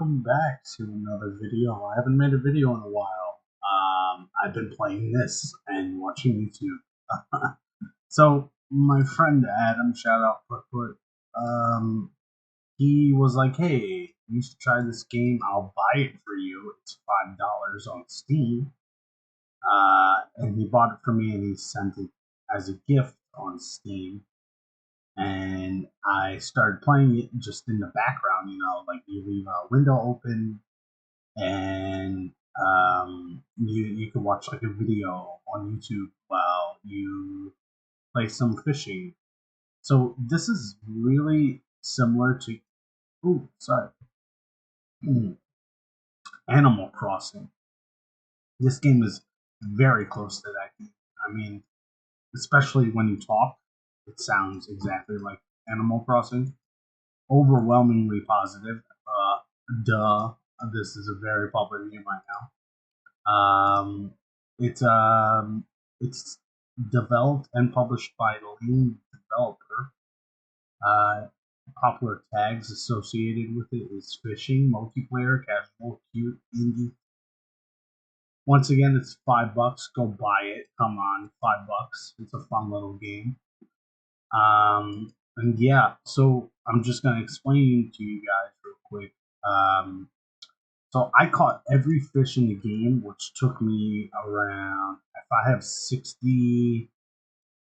welcome back to another video. I haven't made a video in a while. I've been playing this and watching YouTube. So my friend Adam, shout out Put, he was like, "Hey, you should try this game. I'll buy it for you. It's $5 on Steam." And he bought it for me, and he sent it as a gift on Steam. And I started playing it just in the background, like you leave a window open and you can watch like a video on YouTube while you play some fishing. So this is really similar to, oh, sorry, Animal Crossing. This game is very close to that game. I mean, especially when you talk, it sounds exactly like Animal Crossing. Overwhelmingly positive. Duh. This is a very popular game right now. It's developed and published by Lamedeveloper. Uh, Popular tags associated with it is fishing, multiplayer, casual, cute, indie. Once again, it's $5. Go buy it. Come on, $5. It's a fun little game. And yeah, so I'm just gonna explain to you guys real quick. So I caught every fish in the game, which took me around, if I have 60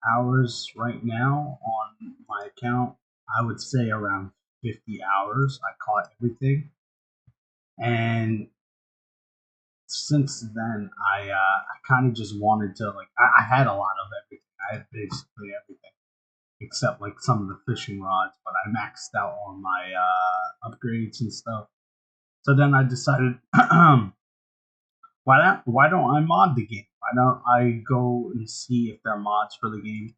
hours right now on my account, I would say around 50 hours. I caught everything, and since then, I kind of just wanted to I had a lot of everything. I had basically everything except like some of the fishing rods, but I maxed out on my upgrades and stuff. So then I decided, why don't I mod the game? Why don't I go and see if there are mods for the game?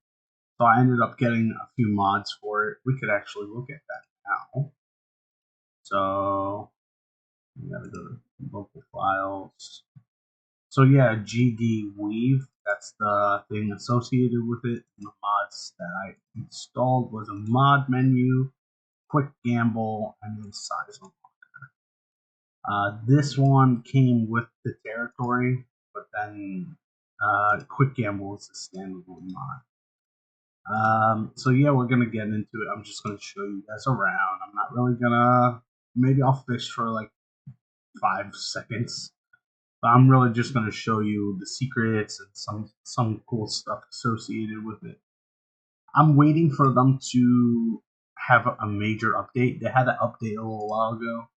So I ended up getting a few mods for it. We could actually look at that now. So we gotta go to local files. So yeah, GD Weave, that's the thing associated with it. And the mods that I installed was a mod menu, quick gamble, and then size unlocker. This one came with the territory, but then quick gamble is a standalone mod. So yeah, we're gonna get into it. I'm just gonna show you guys around. I'm not really gonna. Maybe I'll fish for like 5 seconds. But I'm really just going to show you the secrets and some cool stuff associated with it. I'm waiting for them to have a major update. They had an update a little while ago,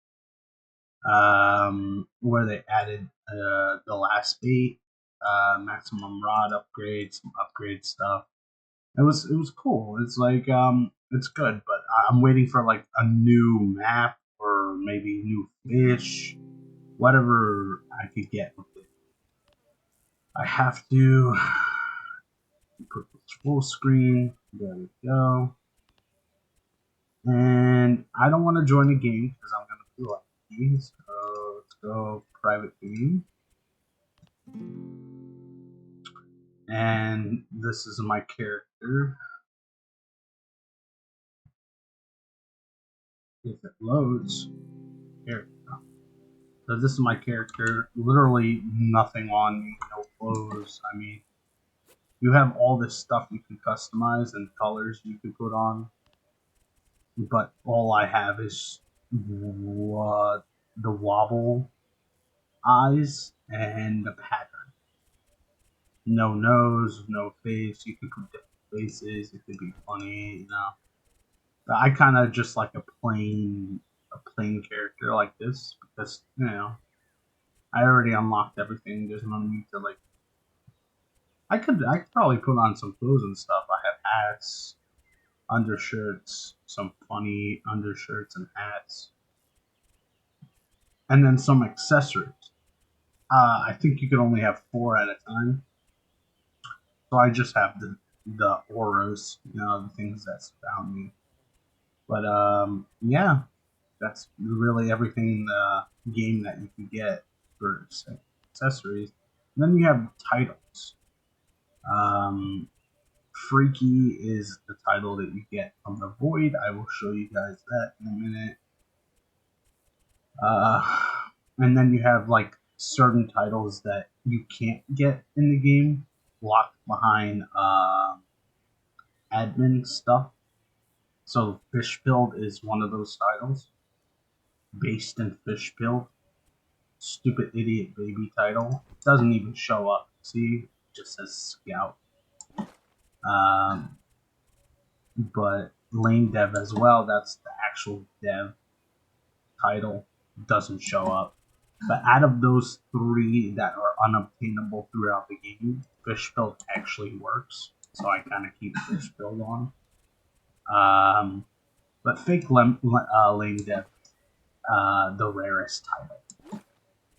where they added the last bait, maximum rod upgrade, some upgrade stuff. It was cool. It's like it's good, but I'm waiting for like a new map or maybe new fish, whatever I could get with it. I have to put this full screen. There we go. And I don't want to join a game because I'm going to feel like these. So let's go private game. And this is my character. If it loads, here we go. So this is my character. Literally nothing on me, no clothes. I mean, you have all this stuff you can customize and colors you can put on. But all I have is the wobble eyes and the pattern. No nose, no face. You can put different faces. It could be funny. But I kind of just like a plain character like this because I already unlocked everything. There's no need to like. I could probably put on some clothes and stuff. I have hats, undershirts, some funny undershirts and hats, and then some accessories. I think you can only have 4 at a time. So I just have the auras, the things that surround me. But yeah, that's really everything in the game that you can get for accessories. And then you have titles. Um, Freaky is the title that you get from the void. I will show you guys that in a minute. And then you have like certain titles that you can't get in the game, locked behind admin stuff. So Fishbuild is one of those titles, based in Fishbuild. Stupid idiot baby title. Doesn't even show up. See, just says Scout. Um, but Lane Dev as well. That's the actual dev title. Doesn't show up. But out of those three that are unobtainable throughout the game, Fishbuild actually works. So I kind of keep Fishbuild on. But Lane Dev, the rarest title,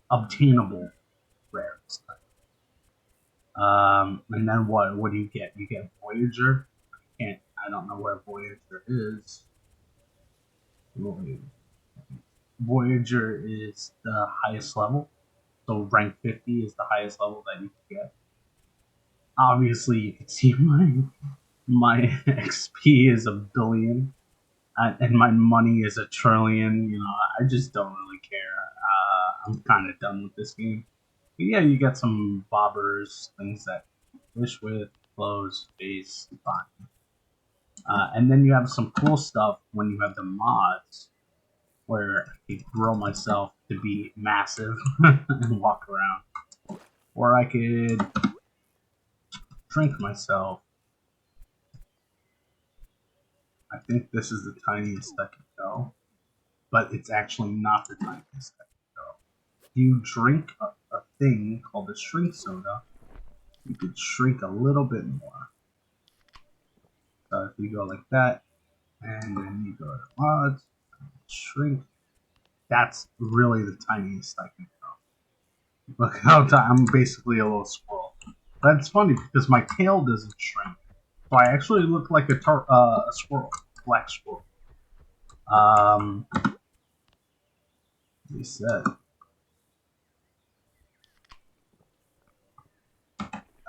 obtainable rarest title. And then what? What do you get? You get Voyager. I don't know where Voyager is. Voyager is the highest level. So rank 50 is the highest level that you can get. Obviously, you can see my XP is 1 billion, and my money is 1 trillion. You know, I just don't really care. I'm kind of done with this game. But yeah, you get some bobbers, things that fish with, clothes, face, fine. And then you have some cool stuff when you have the mods, where I could grow myself to be massive and walk around. Or I could shrink myself. I think this is the tiniest I can go, but it's actually not the tiniest I can go. If you drink a thing called a shrink soda, you could shrink a little bit more. So if you go like that, and then you go to mods, shrink, that's really the tiniest I can go. Look how I'm basically a little squirrel. That's funny because my tail doesn't shrink, so I actually look like a squirrel, black squirrel. He said,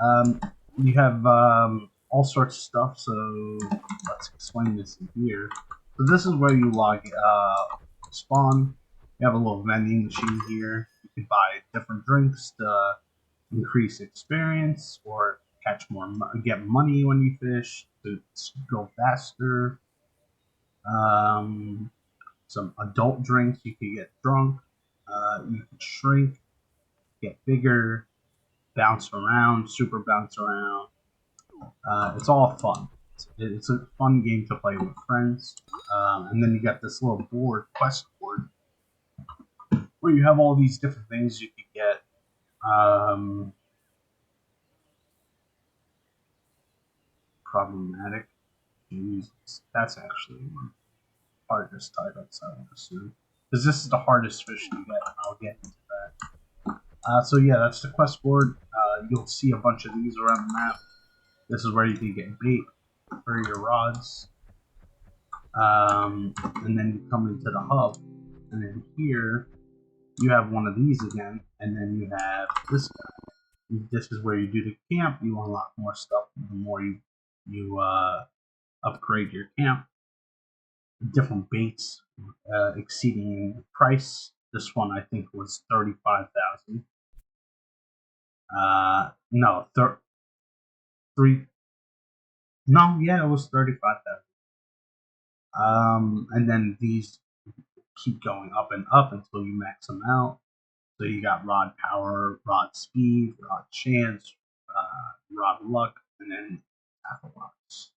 um, you have all sorts of stuff. So let's explain this in here. So this is where you log spawn. You have a little vending machine here. You can buy different drinks to increase experience or catch more, get money when you fish to go faster. Um, some adult drinks. You could get drunk. You could shrink, get bigger, bounce around, super bounce around. It's all fun. It's a fun game to play with friends. And then you got this little board, quest board, where you have all these different things you could get. Problematic. Jesus, that's actually one hardest titles, I would assume. Because this is the hardest fish to get. I'll get into that. So yeah, that's the quest board. You'll see a bunch of these around the map. This is where you can get bait for your rods. And then you come into the hub, and then here you have one of these again, and then you have this guy. This is where you do the camp. You unlock more stuff the more you upgrade your camp. Different baits exceeding price. This one I think was 35,000. No, three. No, yeah, it was 35,000. And then these keep going up and up until you max them out. So you got rod power, rod speed, rod chance, rod luck, and then tackle rocks.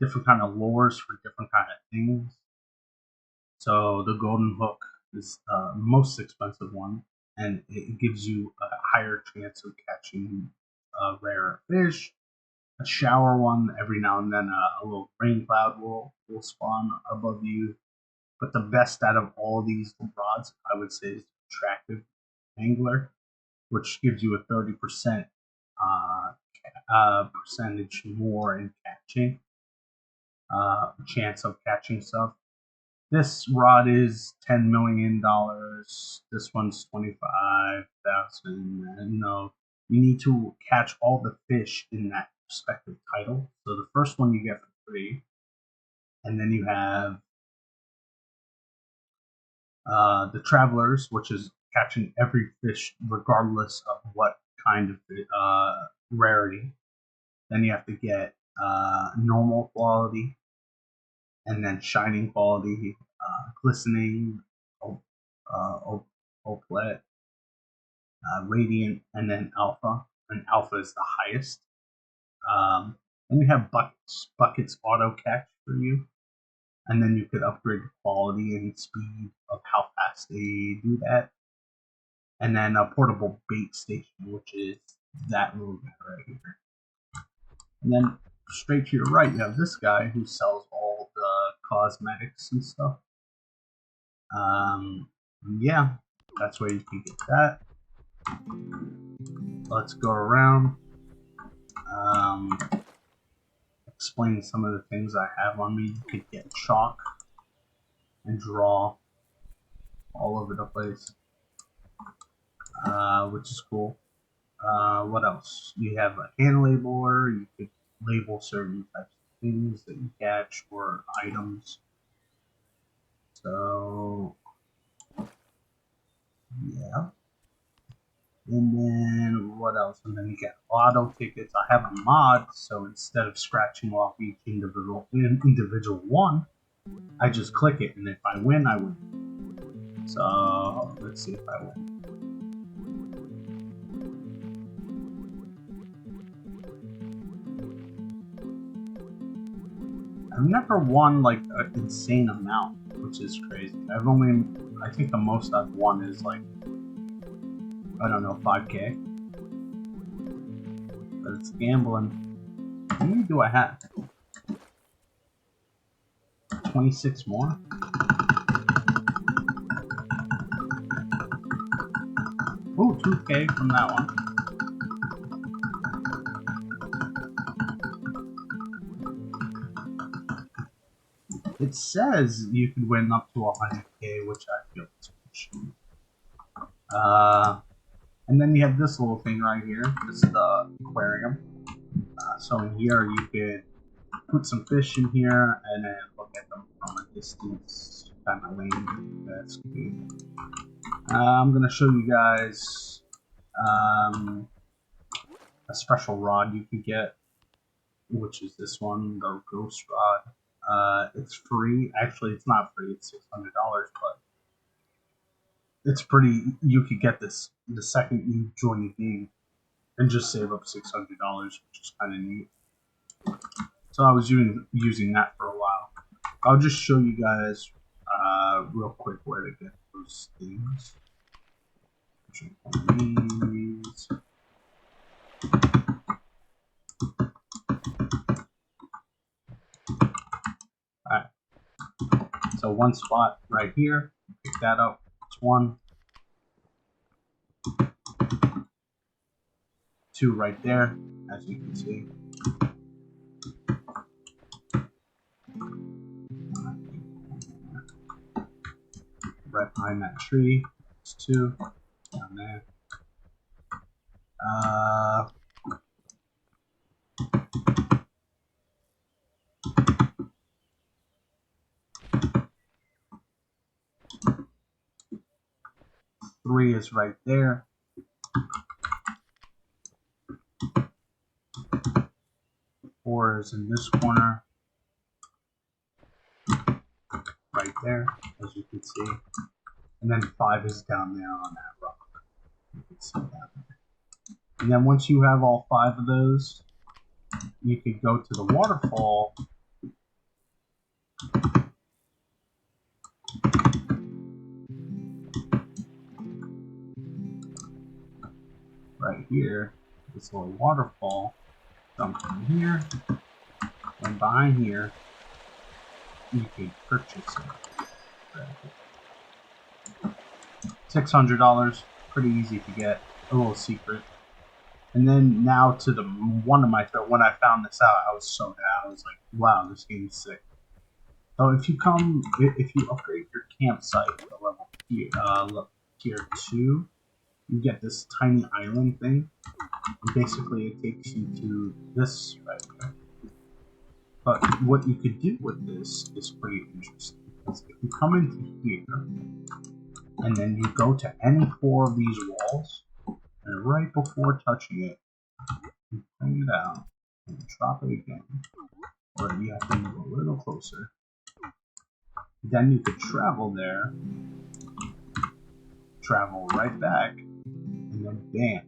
Different kind of lures for different kind of things. So the golden hook is the most expensive one, and it gives you a higher chance of catching rare fish. A shower one, every now and then a little rain cloud will spawn above you. But the best out of all these rods, I would say, is attractive angler, which gives you a 30% percentage more in catching, chance of catching stuff. This rod is $10 million. This one's 25,000. No, you need to catch all the fish in that respective title. So the first one you get for free, and then you have The Travelers, which is catching every fish regardless of what kind of rarity. Then you have to get normal quality, and then shining quality, glistening, oplet, radiant, and then alpha. And alpha is the highest. Then you have buckets. Buckets auto catch for you, and then you could upgrade the quality and speed of how fast they do that. And then a portable bait station, which is that little guy right here. And then straight to your right, you have this guy who sells all the cosmetics and stuff. Yeah, that's where you can get that. Let's go around. Explain some of the things I have on me. You could get chalk and draw all over the place, which is cool. What else? You have a hand labeler. You could label certain types of things that you catch or items. So, yeah. And then what else? And then you get lotto tickets. I have a mod, so instead of scratching off each individual one, I just click it, and if I win, I win. So let's see if I win. I've never won like an insane amount, which is crazy. I think the most I've won is like, I don't know, 5K. But it's gambling. How many do I have? 26 more? Ooh, 2K from that one. It says you could win up to 100K, which I feel is bullshit. And then you have this little thing right here. This is the aquarium. So in here you could put some fish in here and then look at them from a distance. Kind of lame. That's good. I'm gonna show you guys a special rod you can get, which is this one, the ghost rod. It's free. Actually, it's not free. It's $600, but it's pretty. You could get this the second you join the game, and just save up $600, which is kind of neat. So I was using that for a while. I'll just show you guys real quick where to get those things. Alright. So one spot right here. Pick that up. It's one. Two right there, as you can see. Right behind that tree. It's two. Down there. Three is right there. Four is in this corner. Right there, as you can see. And then five is down there on that rock. You can see that. And then once you have all five of those, you could go to the waterfall. Right here, this little waterfall. Jump in here, and behind here, you could purchase it. $600, pretty easy to get. A little secret. And then now to the one of my when I found this out, I was so down. I was like, wow, this game is sick. So if you upgrade your campsite to level tier 2, you get this tiny island thing. And basically, it takes you to this right here. But what you could do with this is pretty interesting. Because if you come into here, And then you go to any 4 of these walls, and right before touching it, you bring it out and drop it again. Or you have to move a little closer. Then you could travel there, travel right back, and then bam.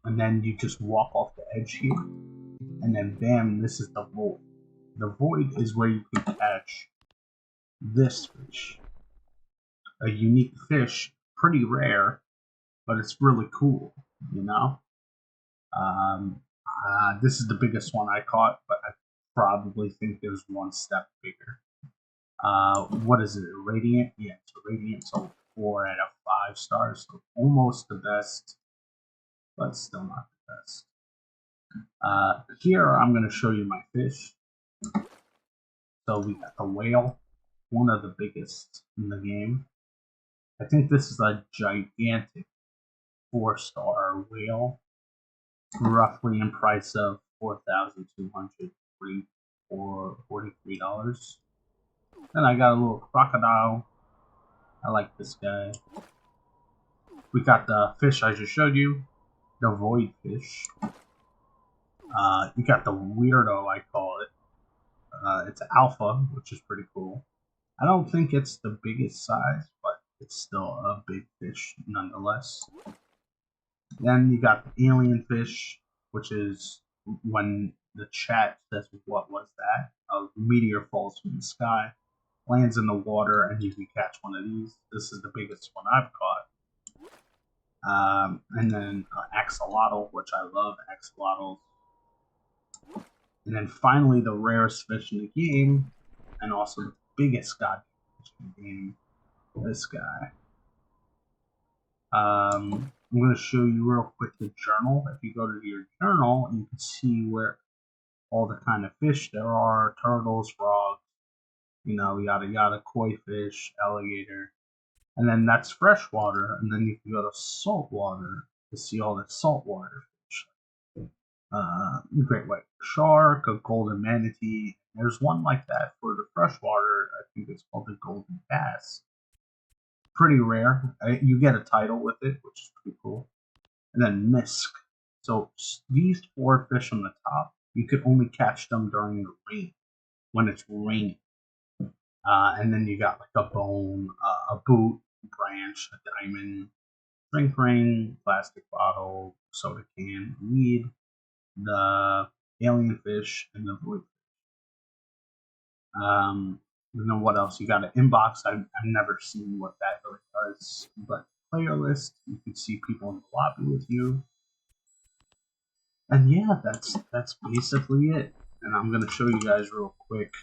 And then you just walk off the edge here, and then bam, this is the void. The void is where you can catch this fish. A unique fish, pretty rare, but it's really cool, you know? This is the biggest one I caught, but I probably think there's one step bigger. What is it? A radiant? Yeah, it's a radiant, so 4 out of 5 stars, so almost the best, but still not the best. Here I'm going to show you my fish. So we got the whale, one of the biggest in the game. I think this is a gigantic 4-star whale, roughly in price of $4,243. Then I got a little crocodile. I like this guy. We got the fish I just showed you, the void fish. You got the weirdo, I call it. It's alpha, which is pretty cool. I don't think it's the biggest size, but it's still a big fish nonetheless. Then you got the alien fish, which is when the chat says, "What was that?" A meteor falls from the sky, lands in the water, and you can catch one of these. This is the biggest one I've caught. And then axolotl, which I love axolotls. And then finally, the rarest fish in the game, and also the biggest goddamn fish in the game, this guy. I'm going to show you real quick the journal. If you go to your journal, you can see where all the kind of fish there are: turtles, frogs, yada yada, koi fish, alligator. And then that's freshwater, and then you can go to saltwater to see all the saltwater fish. Great white shark, a golden manatee. There's one like that for the freshwater. I think it's called the golden bass. Pretty rare. You get a title with it, which is pretty cool. And then misk. So these 4 fish on the top, you could only catch them during the rain, when it's raining. And then you got like a bone, a boot, branch, a diamond, drink ring, plastic bottle, soda can, weed, the alien fish, and the void fish. What else? You got an inbox. I've never seen what that really does, but player list. You can see people in the lobby with you, and yeah, that's basically it. And I'm gonna show you guys real quick,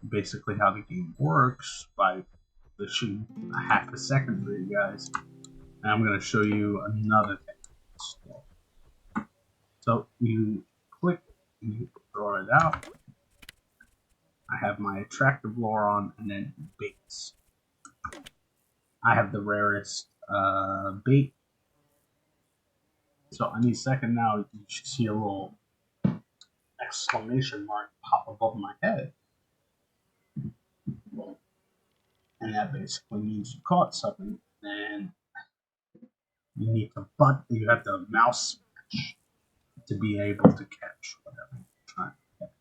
basically how the game works by fishing a half a second for you guys, and I'm gonna show you another thing. So you click, and you throw it out. I have my attractive lure on, and then baits. I have the rarest bait. So any second now, you should see a little exclamation mark pop above my head. And that basically means you caught something. And you need to you have the mouse smash to be able to catch whatever you're trying to catch.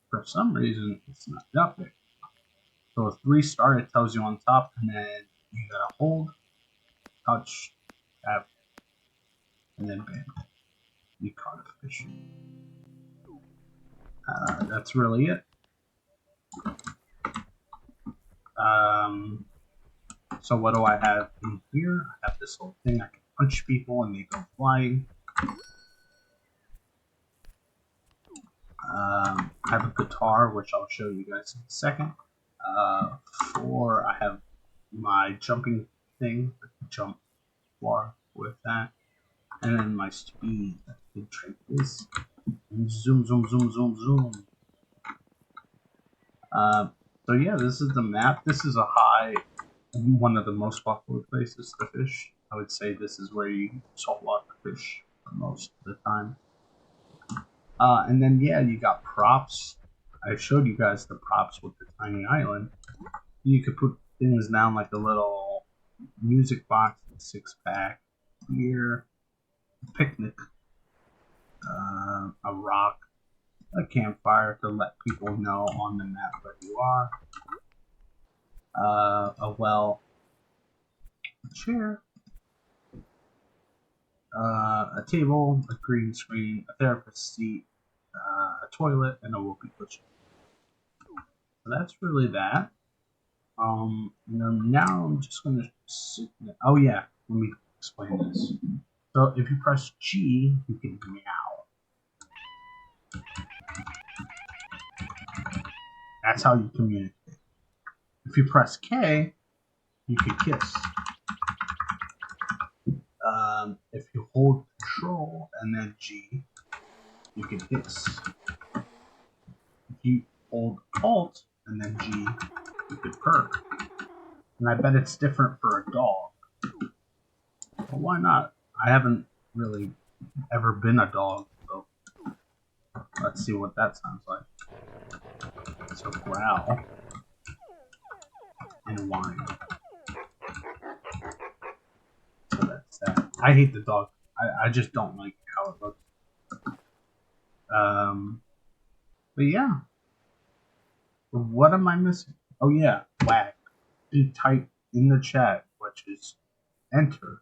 For some reason, it's not up there. So a 3-star, it tells you on top, and then you gotta hold, touch, tap, and then bam, you caught a fish. That's really it. So what do I have in here? I have this little thing I can punch people and they go flying. I have a guitar, which I'll show you guys in a second. 4, I have my jumping thing, jump bar with that. And then my speed, I can trade this. Zoom, zoom, zoom, zoom, zoom. So yeah, this is the map. This is one of the most popular places to fish. I would say this is where you saltwater fish for most of the time. And then yeah, you got props. I showed you guys the props with the tiny island. You could put things down like a little music box, a 6-pack, here, a picnic, a rock, a campfire to let people know on the map where you are, a well, a chair, a table, a green screen, a therapist's seat, a toilet, and a whoopee cushion. So that's really that. Now I'm just gonna sit there. Oh yeah, let me explain this. So if you press G, you can meow. That's how you communicate. If you press K, you can kiss. If you hold Control and then G, you can hiss. If you hold Alt and then G, you can purr. And I bet it's different for a dog. But why not? I haven't really ever been a dog, so let's see what that sounds like. So growl and whine. So that's that. I hate the dog. I just don't like how it looks. But yeah. What am I missing? Oh yeah, wag. You type in the chat, which is enter,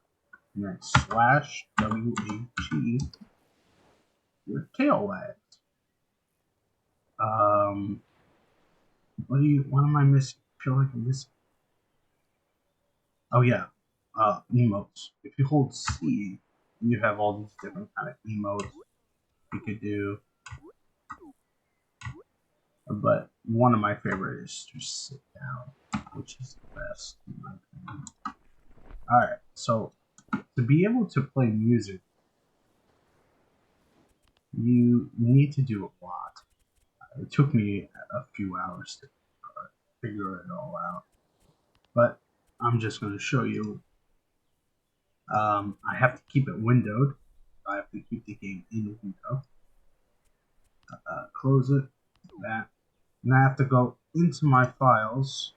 and then slash WAG, your tail wags. What am I missing? I feel like I'm missing. Oh yeah, emotes. If you hold C, you have all these different kind of emotes you could do. But one of my favorites is just sit down, which is the best in my opinion. Alright, so to be able to play music, you need to do a lot. It took me a few hours to figure it all out. But I'm just going to show you. I have to keep it windowed. I have to keep the game in window. Close it. That. And I have to go into my files.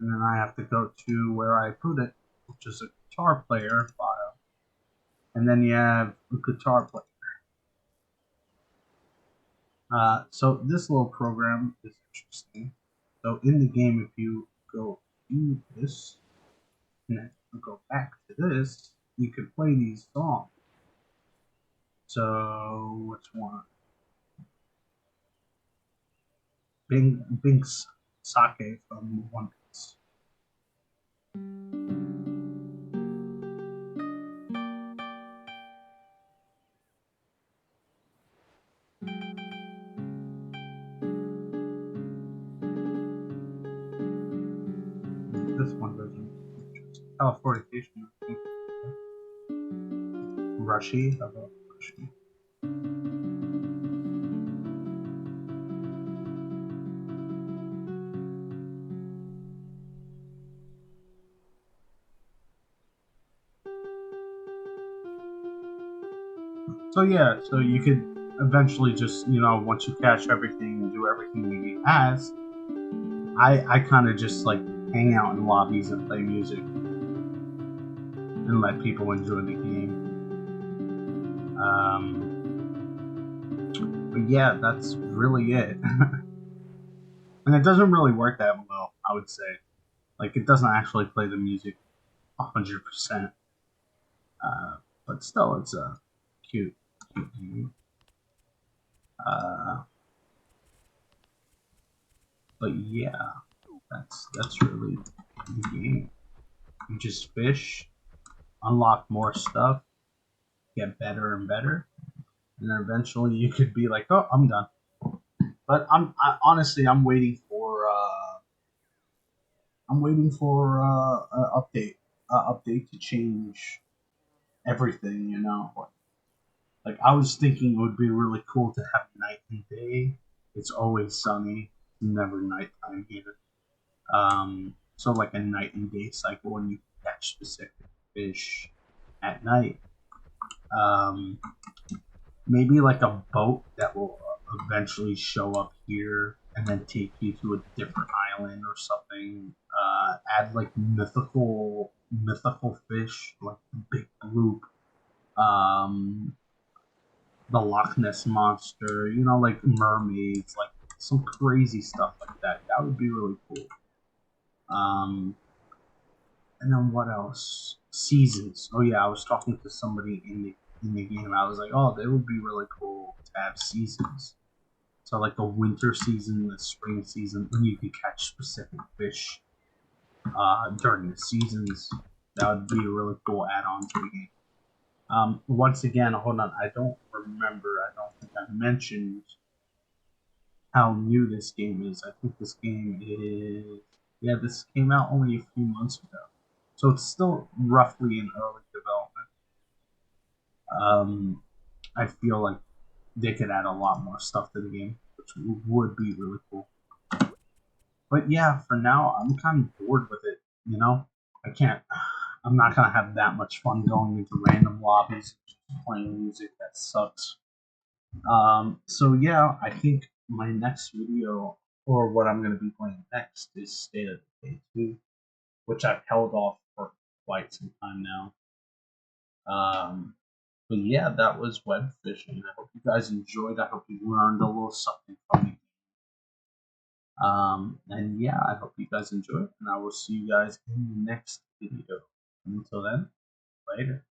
And then I have to go to where I put it, which is a guitar player file. And then you have a guitar player. So this little program is interesting. So in the game, if you go do this, and then go back to this, you can play these songs. So which one? Bink's Sake from One Piece. This one doesn't. Teleportation. Rushy. How about Rushy? So yeah, so you could eventually just, once you catch everything and do everything the game has, I kind of just like hang out in lobbies and play music and let people enjoy the game. But yeah, that's really it. And it doesn't really work that well, I would say. Like, it doesn't actually play the music 100%. But still, it's a cute game. But yeah, that's really the game. You just fish, unlock more stuff, get better and better, and then eventually you could be like, oh, I'm done. But honestly, I'm waiting for an update to change everything. Like I was thinking it would be really cool to have night and day. It's always sunny, never nighttime here. So like a night and day cycle, and you catch specific fish at night. Maybe like a boat that will eventually show up here and then take you to a different island or something. Add like mythical fish like the big bloop, um, the Loch Ness monster, like mermaids, like some crazy stuff like that. That would be really cool. Um, and then what else? Seasons. Oh yeah, I was talking to somebody in the game. I was like, oh, they would be really cool to have seasons. So like the winter season, the spring season, when you can catch specific fish during the seasons, that would be a really cool add-on to the game. Once again, hold on, I don't remember. I don't think I mentioned how new this game is. I think this game is, yeah, this came out only a few months ago, so it's still roughly in early development. Um, I feel like they could add a lot more stuff to the game, which would be really cool. But yeah, for now, I'm kind of bored with it. I can't. I'm not gonna have that much fun going into random lobbies playing music that sucks. So yeah, I think my next video, or what I'm gonna be playing next, is State of Decay 2, which I've held off for quite some time now. But yeah, that was web fishing. I hope you guys enjoyed. I hope you learned a little something from me. And yeah, I hope you guys enjoy, and I will see you guys in the next video. Until then, later.